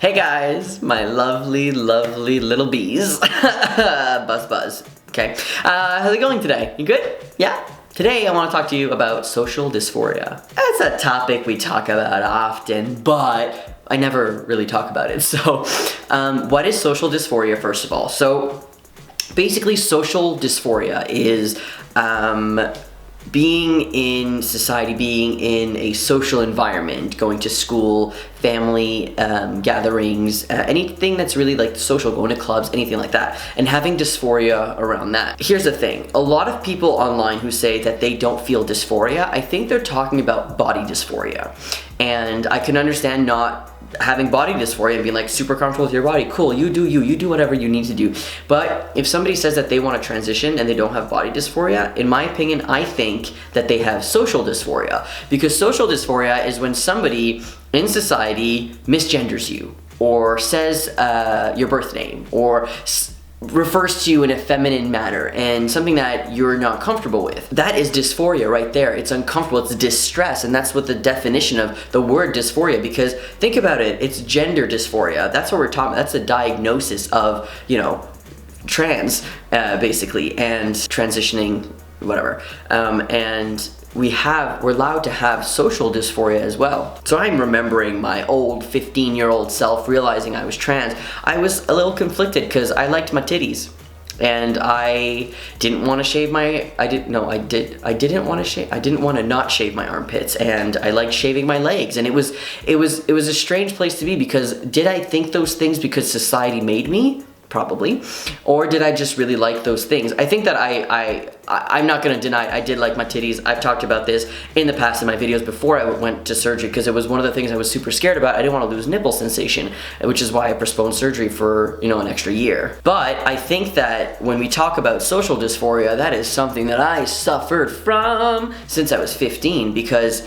Hey guys, my lovely, lovely little bees. Buzz. Okay. How's it going today? You good? Yeah? Today I want to talk to you about social dysphoria. That's a topic we talk about often, but I never really talk about it. So, what is social dysphoria, first of all? So, basically, social dysphoria is being in society, being in a social environment, going to school, family gatherings, anything that's really like social, going to clubs, anything like that, and having dysphoria around that. Here's the thing, a lot of people online who say that they don't feel dysphoria, I think they're talking about body dysphoria. And I can understand not having body dysphoria and being like super comfortable with your body. Cool, you do whatever you need to do. But if somebody says that they want to transition and they don't have body dysphoria, in my opinion, I think that they have social dysphoria. Because social dysphoria is when somebody in society misgenders you, or says your birth name, or refers to you in a feminine manner and something that you're not comfortable with. That is dysphoria right there. It's uncomfortable, it's distress, and that's what the definition of the word dysphoria, because think about it, it's gender dysphoria. That's what we're talking about. That's a diagnosis of, trans, basically, and transitioning, whatever. And we're allowed to have social dysphoria as well. So I'm remembering my old 15-year-old self realizing I was trans. I was a little conflicted because I liked my titties. And I didn't want to shave I didn't want to not shave my armpits, and I liked shaving my legs. And it was a strange place to be, because did I think those things because society made me? Probably. Or did I just really like those things? I think that I'm not going to deny it. I did like my titties. I've talked about this in the past in my videos before I went to surgery, because it was one of the things I was super scared about. I didn't want to lose nipple sensation, which is why I postponed surgery for, an extra year. But I think that when we talk about social dysphoria, that is something that I suffered from since I was 15, because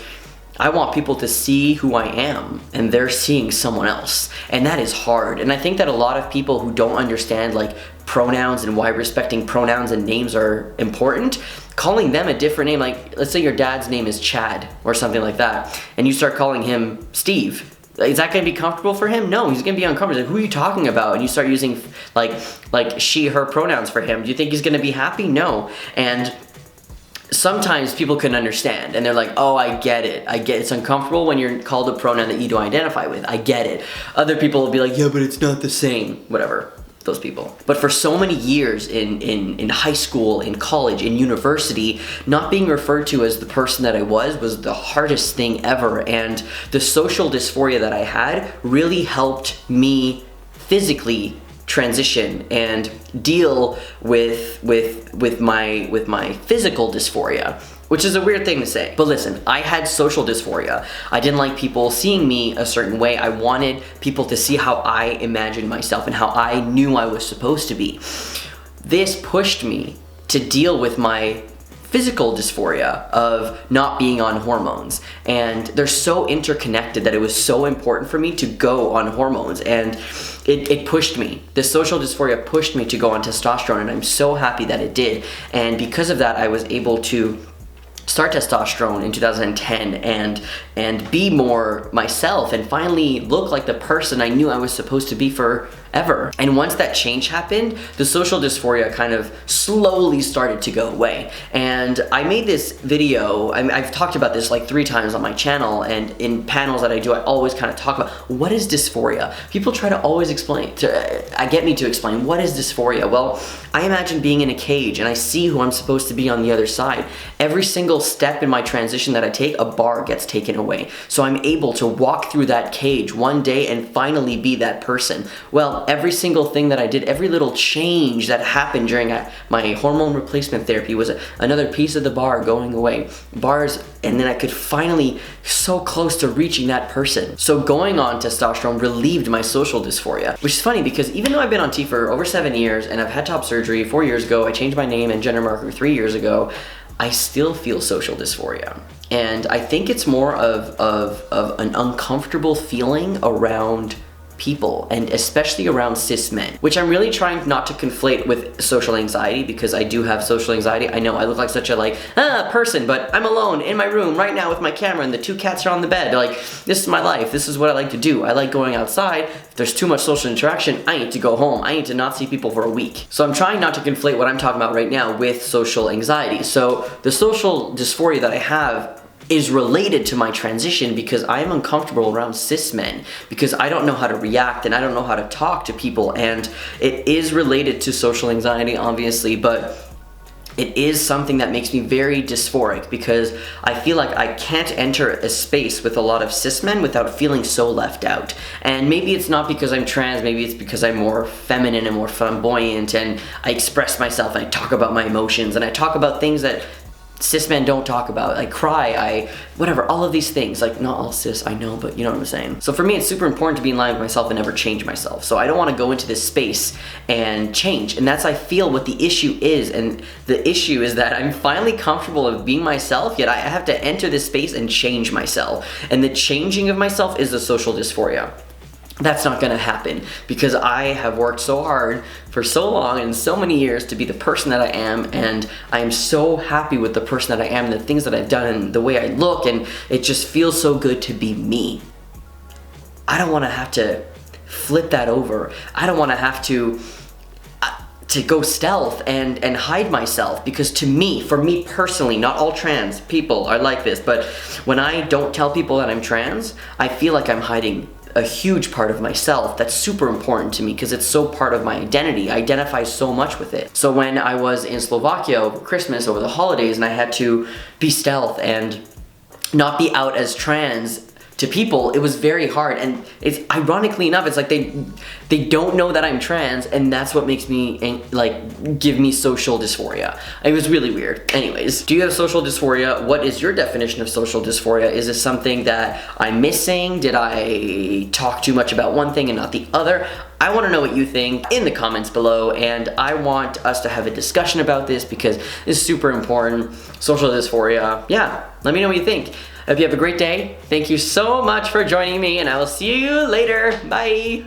I want people to see who I am, and they're seeing someone else, and that is hard. And I think that a lot of people who don't understand like pronouns and why respecting pronouns and names are important, calling them a different name, like let's say your dad's name is Chad or something like that, and you start calling him Steve. Is that going to be comfortable for him? No, he's going to be uncomfortable. Like, who are you talking about? And you start using like she, her pronouns for him. Do you think he's going to be happy? No. And sometimes people can understand, and they're like, oh, I get it. It's uncomfortable when you're called a pronoun that you don't identify with. I get it. Other people will be like, yeah, but it's not the same. Whatever, those people. But for so many years in high school, in college, in university, not being referred to as the person that I was the hardest thing ever. And the social dysphoria that I had really helped me physically transition and deal with my physical dysphoria, which is a weird thing to say. But listen, I had social dysphoria. I didn't like people seeing me a certain way. I wanted people to see how I imagined myself and how I knew I was supposed to be. This pushed me to deal with my physical dysphoria of not being on hormones, and they're so interconnected that it was so important for me to go on hormones, and it pushed me. The social dysphoria pushed me to go on testosterone, and I'm so happy that it did. And because of that, I was able to start testosterone in 2010 and be more myself and finally look like the person I knew I was supposed to be forever. And once that change happened, the social dysphoria kind of slowly started to go away. And I made this video, I've talked about this like 3 times on my channel, and in panels that I do, I always kind of talk about what is dysphoria. People try to always get me to explain what is dysphoria. Well, I imagine being in a cage and I see who I'm supposed to be on the other side. Every single step in my transition that I take, a bar gets taken away. So I'm able to walk through that cage one day and finally be that person. Well, every single thing that I did, every little change that happened during my hormone replacement therapy was another piece of the bar going away. Bars, and then I could finally so close to reaching that person. So going on testosterone relieved my social dysphoria, which is funny because even though I've been on T for over 7 years and I've had top surgery 4 years ago, I changed my name and gender marker 3 years ago, I still feel social dysphoria. And I think it's more of an uncomfortable feeling around people, and especially around cis men, which I'm really trying not to conflate with social anxiety, because I do have social anxiety. I know I look like such a person, but I'm alone in my room right now with my camera and the 2 cats are on the bed. Like, this is my life. This is what I like to do. I like going outside. If there's too much social interaction, I need to go home. I need to not see people for a week. So I'm trying not to conflate what I'm talking about right now with social anxiety. So the social dysphoria that I have is related to my transition because I am uncomfortable around cis men, because I don't know how to react and I don't know how to talk to people, and it is related to social anxiety, obviously, but it is something that makes me very dysphoric because I feel like I can't enter a space with a lot of cis men without feeling so left out. And maybe it's not because I'm trans, maybe it's because I'm more feminine and more flamboyant, and I express myself and I talk about my emotions and I talk about things that cis men don't talk about. I cry, whatever, all of these things. Like, not all cis, I know, but you know what I'm saying. So for me, it's super important to be in line with myself and never change myself. So I don't want to go into this space and change. And that's, I feel, what the issue is. And the issue is that I'm finally comfortable of being myself, yet I have to enter this space and change myself. And the changing of myself is the social dysphoria. That's not gonna happen because I have worked so hard for so long and so many years to be the person that I am, and I am so happy with the person that I am and the things that I've done and the way I look, and it just feels so good to be me. I don't wanna have to flip that over. I don't wanna have to go stealth and hide myself, because to me, for me personally, not all trans people are like this, but when I don't tell people that I'm trans, I feel like I'm hiding a huge part of myself that's super important to me because it's so part of my identity. I identify so much with it. So when I was in Slovakia over Christmas, over the holidays, and I had to be stealth and not be out as trans to people, it was very hard. And it's ironically enough, it's like they don't know that I'm trans, and that's what makes me give me social dysphoria. It was really weird. Anyways, do you have social dysphoria? What is your definition of social dysphoria? Is this something that I'm missing? Did I talk too much about one thing and not the other? I want to know what you think in the comments below, and I want us to have a discussion about this because this is super important. Social dysphoria, yeah, let me know what you think. I hope you have a great day. Thank you so much for joining me, and I will see you later. Bye.